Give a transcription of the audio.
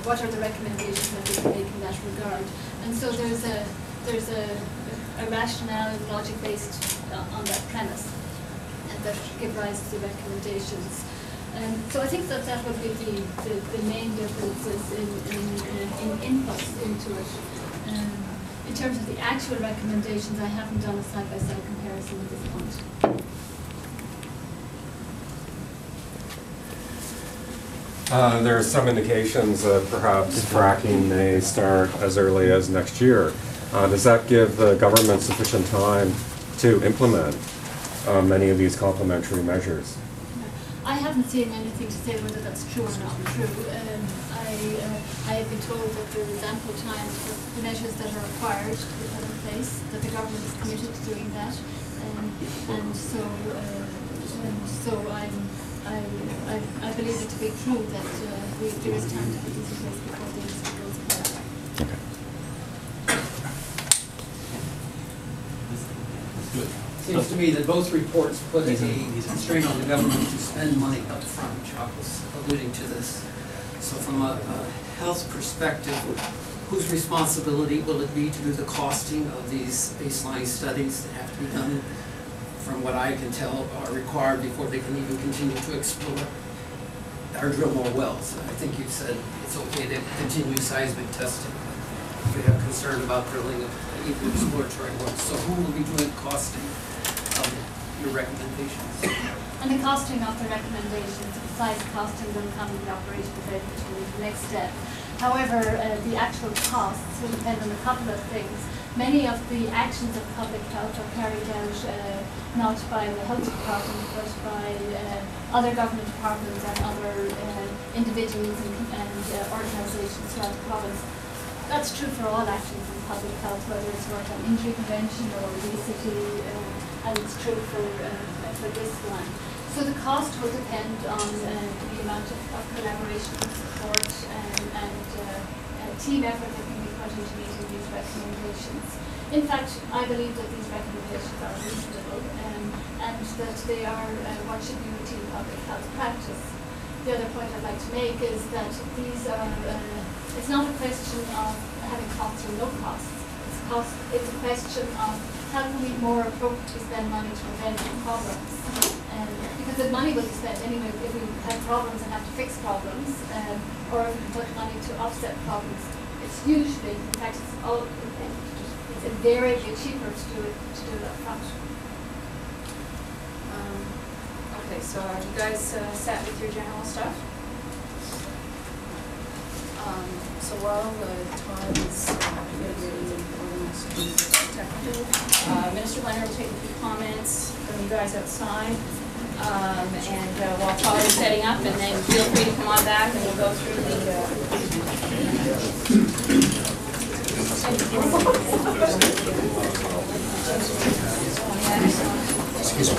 what are the recommendations that we can make in that regard. And so there's a rationale and logic based on that premise, and that give rise to the recommendations. So I think that would be the main differences in inputs into it. In terms of the actual recommendations, I haven't done a side-by-side comparison at this point. There are some indications that perhaps fracking may start as early as next year. Does that give the government sufficient time to implement many of these complementary measures? I haven't seen anything to say whether that's true or not true. I have been told that there is ample time for the measures that are required to be put in place, that the government is committed to doing that, and so I believe it to be true that there is time to put these in place before the industry goes away. Okay. Seems to me that both reports put a constraint on the government to spend money up front. Chuck was alluding to this. So from a health perspective, whose responsibility will it be to do the costing of these baseline studies that have to be done, from what I can tell, are required before they can even continue to explore or drill more wells? I think you said it's okay to continue seismic testing. We have concern about drilling even exploratory wells. So who will be doing costing of your recommendations? And the costing of the recommendations, besides costing them, coming to the operation is the next step. However, the actual costs will depend on a couple of things. Many of the actions of public health are carried out not by the health department, but by other government departments and other individuals and organisations throughout the province. That's true for all actions in public health, whether it's work on injury prevention or obesity, and it's true for this one. So the cost will depend on the amount of collaboration and support and team effort that can be put into meeting these recommendations. In fact, I believe that these recommendations are reasonable and that they are what should be routine public health practice. The other point I'd like to make is that these are, it's not a question of having costs or no costs. It's a question of how can we more appropriately spend money to prevent problems. Because the money will be spent anyway if we have problems and have to fix problems, or if we put money to offset problems. It's usually, in fact, it's invariably cheaper to do it up front. Okay, so are you guys set with your general stuff? So while the time is technical, Minister Leonard will take a few comments from you guys outside. And while Todd is setting up, and then feel free to come on back and we'll go through the excuse me.